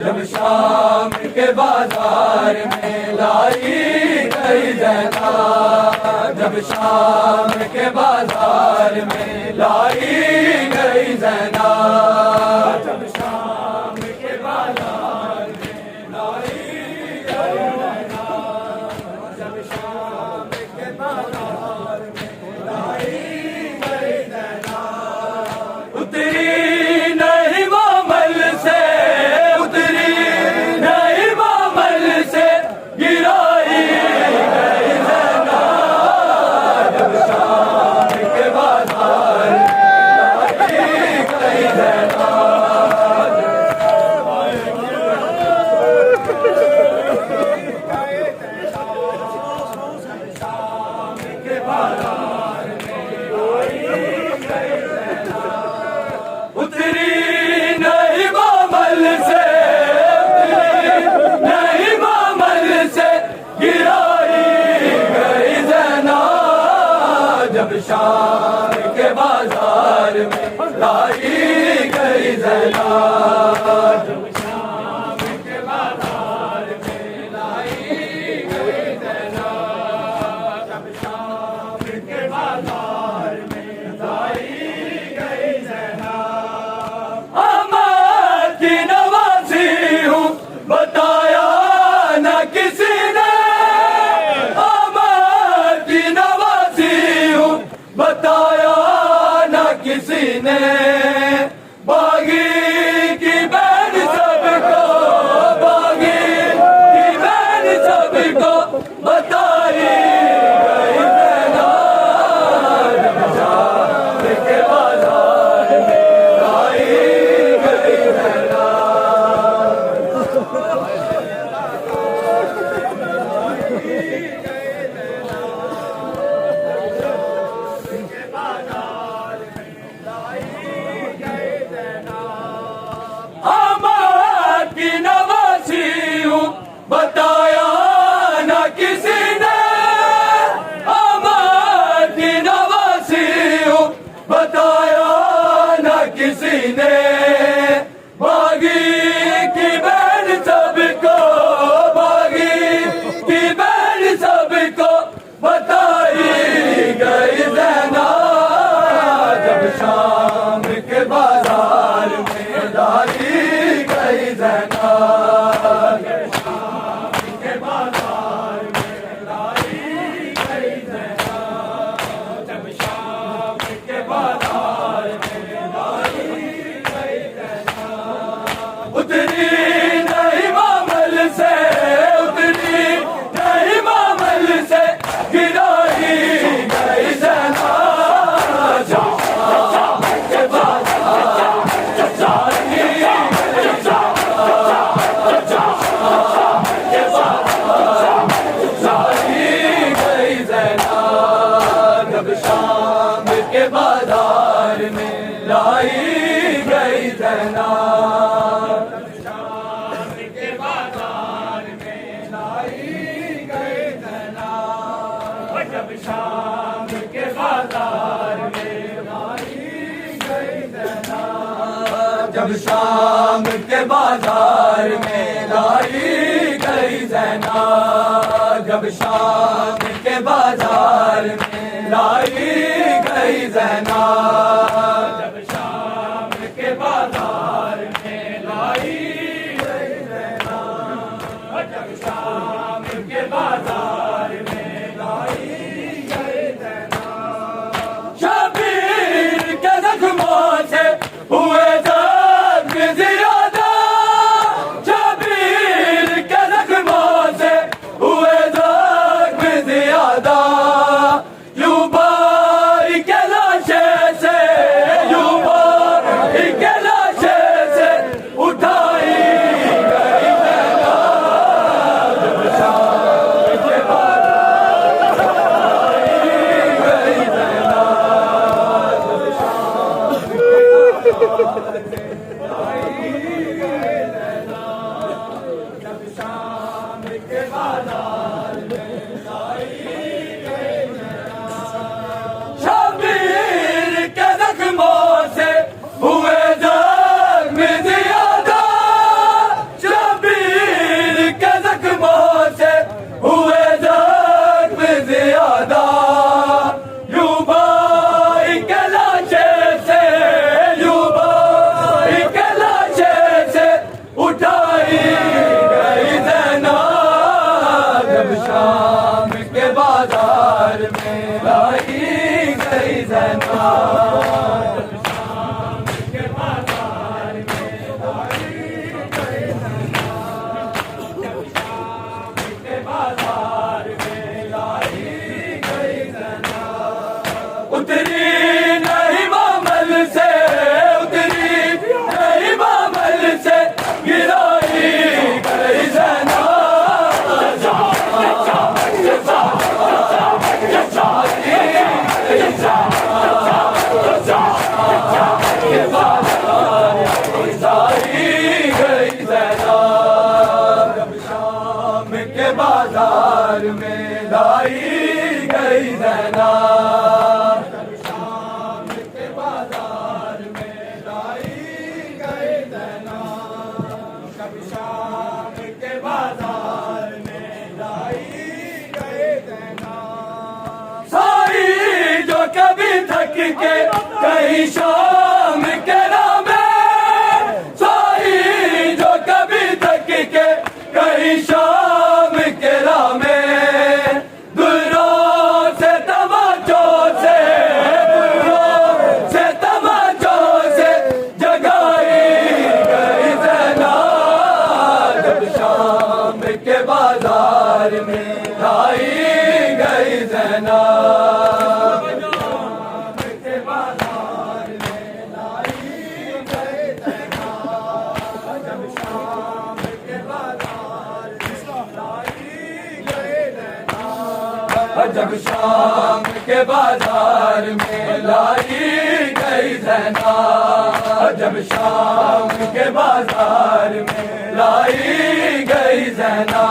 जब शाम के बाजार में लाई गई ज़ैनब, जब शाम के बाजार में लाई गई ज़ैनब, जब शाम के बाजार में लाई गई ज़ैनब, जब शाम के बाजार में लाई गई ज़ैनब, उतरी नहीं मामल से, उतरी नहीं मामल से, गिराई गई ज़ैनब, जब शाम के बाजार में लाई गई ज़ैनब, शाम के बाजार में लाई गई ज़ैनब, उतरी नहीं मामल से, उतरी नहीं मामल से, गिराई गई ज़ैनब, जब शाम के बाजार में लाई गई ज़ैनब, जब शाम के बाजार में लाई गई ज़ैनब, जब शाम के बाजार में लाई गई ज़ैनब, अहमद की नवाज़ी हूँ बताया न किसी ने, अहमद की नवाज़ी हूँ बताया न किसी ने, बागी की बहन सबको, बागी की बहन सबको बताई गई ज़ैनब, जब शाम के बाजार में लाई गई ज़ैनब, अहमद की नवाज़ी हूँ बताया न किसी ने, अहमद की नवाज़ी हूँ बताया न किसी ने, बागी की बहन सबको, बागी की बहन सबको बताई गई ज़ैनब, जब शाम के बाजार में लाई गई ज़ैनब, जब शाम के बाजार में लाई गई ज़ैनब, जब शाम के बाजार में लाई गई ज़ैनब, उतरी नहीं मामल से, उतरी नहीं मामल से, गिराई गई ज़ैनब, जब शाम के बाजार में लाई गई ज़ैनब, जब शाम के बाजार में लाई गई ज़ैनब, जब शाम के बाजार में लाई गई ज़ैनब, जब शाम के बाजार में लाई गई ज़ैनब, जब शाम के बाजार में लाई गई ज़ैनब, जब शाम के बाजार में लाई गई ज़ैनब, जब शाम के बाजार में लाई गई ज़ैनब, जब शाम के बाजार में लाई गई ज़ैनब, जब शाम के बाजार में लाई गई ज़ैनब, शबीर के ज़ख्मों से हुए ज़ख्म ज़ियादा, शबीर के ज़ख्मों से हुए ज़ख्म बाजार में लाई गई ज़ैना। शाम के बाजार में लाई गई ज़ैना। कभी शाम के बाजार में लाई गई ज़ैना। साई जो कभी थक के कहीं शाम के राह में, साई जो कभी थक के कहीं शाम के राह में, दूरों से तमाचों से, दूरों से तमाचों से जगाई गई ज़ैना। जब शाम के बाजार में लाई गई ज़ैना। जब शाम के बाजार में लाई गई ज़ैना। जब शाम के बाजार में लाई गई ज़ैना।